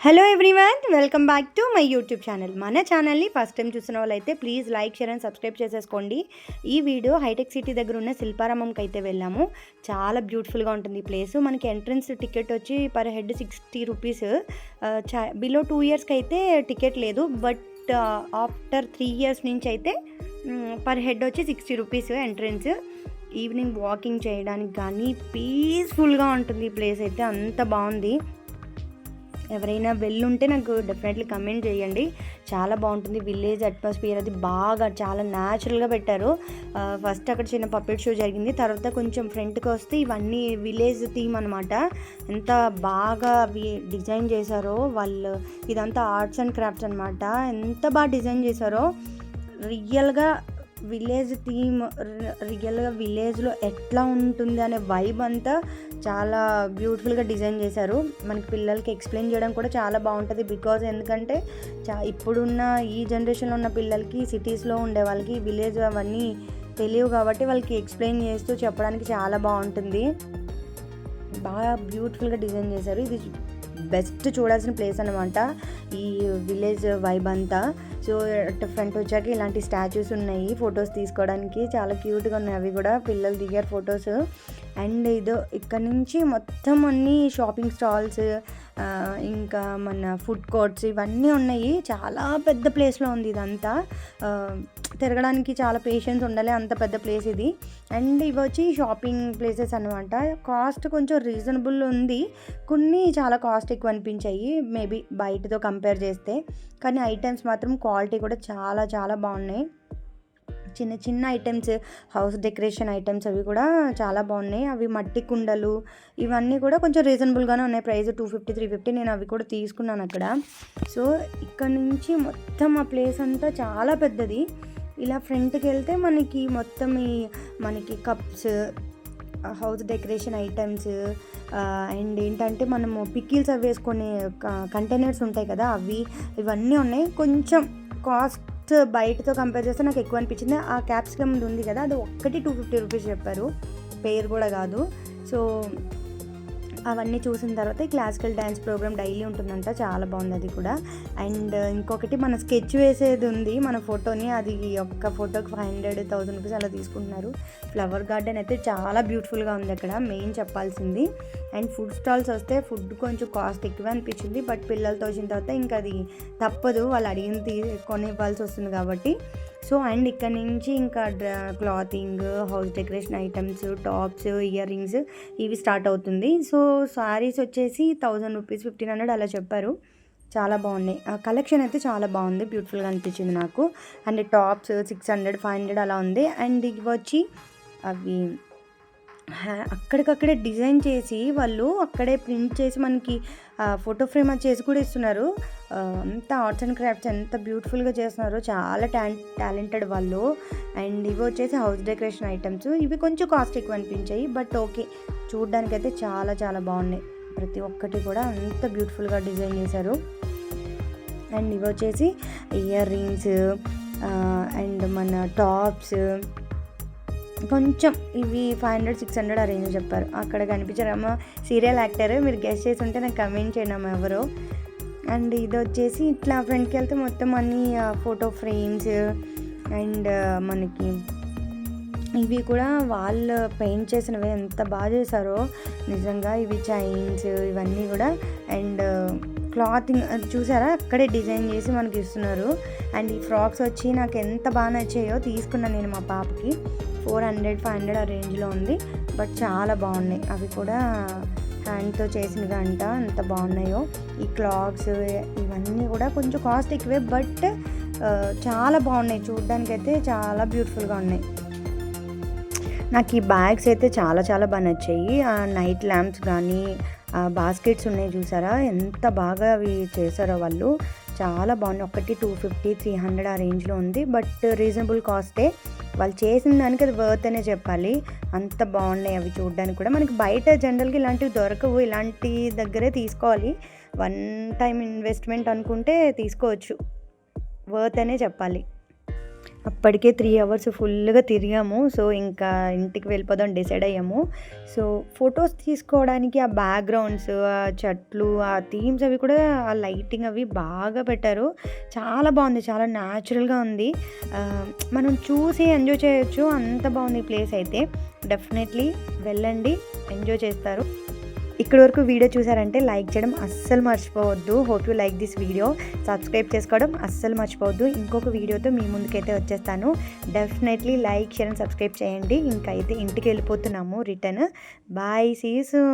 Hello everyone, welcome back to my YouTube channel. మన ఛానల్ని first time చూసిన వాళ్ళైతే please like, share and subscribe చేసేసుకోండి. ఈ వీడియో హైటెక్ సిటీ దగ్గర ఉన్న శిల్పారామంకి అయితే వెళ్ళాము. చాలా బ్యూటిఫుల్గా ఉంటుంది ఈ ప్లేస్. మనకి ఎంట్రన్స్ టికెట్ వచ్చి పర్ హెడ్ 60 రూపీస్. బిలో 2 ఇయర్స్కి అయితే టికెట్ లేదు, బట్ ఆఫ్టర్ 3 ఇయర్స్ నుంచి అయితే పర్ హెడ్ వచ్చి 60 రూపీస్ ఎంట్రన్స్. ఈవినింగ్ వాకింగ్ చేయడానికి కానీ పీస్ఫుల్గా ఉంటుంది ఈ ప్లేస్ అయితే, అంత బాగుంది. ఎవరైనా వెళ్ళుంటే నాకు డెఫినెట్లీ కమెంట్ చేయండి. చాలా బాగుంటుంది. విలేజ్ అట్మాస్ఫియర్ అది బాగా చాలా న్యాచురల్గా పెట్టారు. ఫస్ట్ అక్కడ చిన్న పప్పెట్ షో జరిగింది, తర్వాత కొంచెం ఫ్రంట్కి వస్తే ఇవన్నీ విలేజ్ థీమ్ అనమాట. ఎంత బాగా డిజైన్ చేశారో వాళ్ళు. ఇదంతా ఆర్ట్స్ అండ్ క్రాఫ్ట్స్ అనమాట. ఎంత బాగా డిజైన్ చేశారో. రియల్గా విలేజ్ థీమ్, రియల్గా విలేజ్లో ఎట్లా ఉంటుంది అనే వైబ్ అంతా చాలా బ్యూటిఫుల్గా డిజైన్ చేశారు. మనకి పిల్లలకి ఎక్స్ప్లెయిన్ చేయడం కూడా చాలా బాగుంటుంది. బికాజ్ ఎందుకంటే ఇప్పుడున్న ఈ జనరేషన్లో ఉన్న పిల్లలకి, సిటీస్లో ఉండే వాళ్ళకి విలేజ్ అవన్నీ తెలియవు కాబట్టి వాళ్ళకి ఎక్స్ప్లెయిన్ చేస్తూ చెప్పడానికి చాలా బాగుంటుంది. బాగా బ్యూటిఫుల్గా డిజైన్ చేశారు. ఇది బెస్ట్ చూడాల్సిన ప్లేస్ అనమాట ఈ విలేజ్ వైబ్ అంతా. సో ఫ్రంట్ వచ్చాక ఇలాంటి స్టాచ్యూస్ ఉన్నాయి ఫొటోస్ తీసుకోవడానికి, చాలా క్యూట్గా ఉన్నాయి. అవి కూడా పిల్లలు దిగారు ఫొటోస్. అండ్ ఇక్కడ నుంచి మొత్తం అన్ని షాపింగ్ స్టాల్స్, ఇంకా మన ఫుడ్ కోర్ట్స్ ఇవన్నీ ఉన్నాయి. చాలా పెద్ద ప్లేస్లో ఉంది ఇదంతా. తిరగడానికి చాలా పేషెన్స్ ఉండాలి, అంత పెద్ద ప్లేస్ ఇది. అండ్ ఇవి వచ్చి షాపింగ్ ప్లేసెస్ అనమాట. కాస్ట్ కొంచెం రీజనబుల్ ఉంది, కొన్ని చాలా కాస్ట్ ఎక్కువ అనిపించాయి మేబీ బయటతో కంపేర్ చేస్తే. కానీ ఐటమ్స్ మాత్రం క్వాలిటీ కూడా చాలా చాలా బాగున్నాయి. చిన్న చిన్న ఐటమ్స్, హౌస్ డెకరేషన్ ఐటమ్స్ అవి కూడా చాలా బాగున్నాయి. అవి మట్టి కుండలు ఇవన్నీ కూడా కొంచెం రీజనబుల్గానే ఉన్నాయి. ప్రైస్ 250, 350. నేను అవి కూడా తీసుకున్నాను అక్కడ. సో ఇక్కడ నుంచి మొత్తం ఆ ప్లేస్ అంతా చాలా పెద్దది. ఇలా ఫ్రంట్కి వెళ్తే మనకి మొత్తం మనకి cups, house decoration items, and ఏంటంటే మనము పికిల్స్ అవి వేసుకొని కంటైనర్స్ ఉంటాయి కదా, ఇవన్నీ ఉన్నాయి. కొంచెం కాస్ట్ బయటతో కంపేర్ చేస్తే నాకు ఎక్కువ అనిపించింది. ఆ క్యాప్సికమ్ ఉంది కదా, అది ఒక్కటి 250 రూపీస్ చెప్పారు, పేరు కూడా కాదు. సో అవన్నీ చూసిన తర్వాత ఈ క్లాసికల్ డ్యాన్స్ ప్రోగ్రామ్ డైలీ ఉంటుందంట, చాలా బాగుంది అది కూడా. అండ్ ఇంకొకటి మన స్కెచ్ వేసేది ఉంది మన ఫోటోని, అది ఒక్క ఫోటోకి 500, 1000 రూపీస్ అలా తీసుకుంటున్నారు. ఫ్లవర్ గార్డెన్ అయితే చాలా బ్యూటిఫుల్గా ఉంది అక్కడ, మెయిన్ చెప్పాల్సింది. అండ్ ఫుడ్ స్టాల్స్ వస్తే ఫుడ్ కొంచెం కాస్ట్ ఎక్కువ అనిపించింది, బట్ పిల్లలతో వచ్చిన తర్వాత ఇంకా అది తప్పదు, వాళ్ళు అడిగింది కొనివ్వాల్సి వస్తుంది కాబట్టి. సో అండ్ ఇక్కడ నుంచి ఇంకా clothing, house decoration items, tops, ear rings ఇవి స్టార్ట్ అవుతుంది. సో శారీస్ వచ్చేసి 1000 రూపీస్, 1500 అలా చెప్పారు. చాలా బాగున్నాయి. కలెక్షన్ అయితే చాలా బాగుంది, బ్యూటిఫుల్గా అనిపించింది నాకు. అండ్ టాప్స్ 600, 500 అలా ఉంది. అండ్ ఇవి వచ్చి అవి అక్కడికక్కడే డిజైన్ చేసి వాళ్ళు అక్కడే ప్రింట్ చేసి మనకి ఫోటో ఫ్రేమ్ అది చేసి కూడా ఇస్తున్నారు. అంత ఆర్ట్స్ అండ్ క్రాఫ్ట్స్ ఎంత బ్యూటిఫుల్గా చేస్తున్నారు, చాలా టాలెంటెడ్ వాళ్ళు. అండ్ ఇవి వచ్చేసి హౌస్ డెకరేషన్ ఐటమ్స్, ఇవి కొంచెం కాస్ట్ ఎక్కువ అనిపించాయి, బట్ ఓకే, చూడ్డానికి అయితే చాలా చాలా బాగున్నాయి. ప్రతి ఒక్కటి కూడా అంత బ్యూటిఫుల్గా డిజైన్ చేశారు. అండ్ ఇవి వచ్చేసి ఇయర్ రింగ్స్ అండ్ మన టాప్స్, కొంచెం ఇవి 500, 600 ఆ రేంజ్ చెప్పారు. అక్కడ కనిపించారమ్మ సీరియల్ యాక్టర్, మీరు గెస్ట్ చేసి ఉంటే నాకు కమెంట్ చేయండి అమ్మ ఎవరో. అండ్ ఇది వచ్చేసి ఇట్లా ఫ్రంట్కి వెళ్తే మొత్తం అన్ని ఫోటో ఫ్రేమ్స్, అండ్ మనకి ఇవి కూడా వాళ్ళు పెయింట్ చేసినవి ఎంత బాగా చేశారో నిజంగా. ఇవి చైన్స్ ఇవన్నీ కూడా. అండ్ క్లాతింగ్ చూసారా, అక్కడే డిజైన్ చేసి మనకి ఇస్తున్నారు. అండ్ ఈ ఫ్రాక్స్ వచ్చి నాకు ఎంత బాగా నచ్చాయో తీసుకున్నాను నేను మా పాపకి. 400, 500 ఆ రేంజ్లో ఉంది, బట్ చాలా బాగున్నాయి. అవి కూడా హ్యాండ్తో చేసినవి అంట, ఎంత బాగున్నాయో. ఈ క్లాత్స్ ఇవన్నీ కూడా కొంచెం కాస్ట్ ఎక్కువే, బట్ చాలా బాగున్నాయి, చూడడానికి అయితే చాలా బ్యూటిఫుల్గా ఉన్నాయి. నాకు ఈ బ్యాగ్స్ అయితే చాలా చాలా బాగా నచ్చాయి. నైట్ ల్యాంప్స్ కానీ బాస్కెట్స్ ఉన్నాయి చూసారా, ఎంత బాగా అవి చేశారో వాళ్ళు, చాలా బాగున్నాయి. ఒకటి 250, 300 ఆ రేంజ్లో ఉంది, బట్ రీజనబుల్ కాస్టే. వాళ్ళు చేసిన దానికి అది వర్త్ అనే చెప్పాలి, అంత బాగున్నాయి అవి చూడడానికి కూడా. మనకి బయట జనరల్గా ఇలాంటివి దొరకవు, ఇలాంటి దగ్గరే తీసుకోవాలి. 1 టైం ఇన్వెస్ట్మెంట్ అనుకుంటే తీసుకోవచ్చు, వర్త్ అనే చెప్పాలి. అప్పటికే 3 అవర్స్ ఫుల్‌గా తిరిగాము. సో, ఇంకా ఇంటికి వెళ్ళిపోదాం డిసైడ్ అయ్యాము. సో, ఫోటోస్ తీసుకోవడానికి ఆ బ్యాక్‌గ్రౌండ్స్, ఆ చెట్లు, ఆ థీమ్స్ అవి కూడా ఆ లైటింగ్ అవి బాగా పెట్టారు. చాలా బావుంది. చాలా న్యాచురల్‌గా ఉంది. మనం చూసి ఎంజాయ్ చేయొచ్చు. అంత బావుంది ఈ ప్లేస్ అయితే. డెఫినెట్‌లీ వెళ్ళండి. ఎంజాయ్ చేస్తారు. ఇక్కడి వరకు వీడియో చూసారంటే లైక్ చేయడం అస్సలు మర్చిపోవద్దు. Hope you like this video. Subscribe చేసుకోవడం అస్సలు మర్చిపోవద్దు. ఇంకొక వీడియోతో మీ ముందుకైతే వచ్చేస్తాను. Definitely like, share and subscribe చేయండి. ఇంకైతే ఇంటికి వెళ్ళిపోతున్నాము return. Bye. See you soon.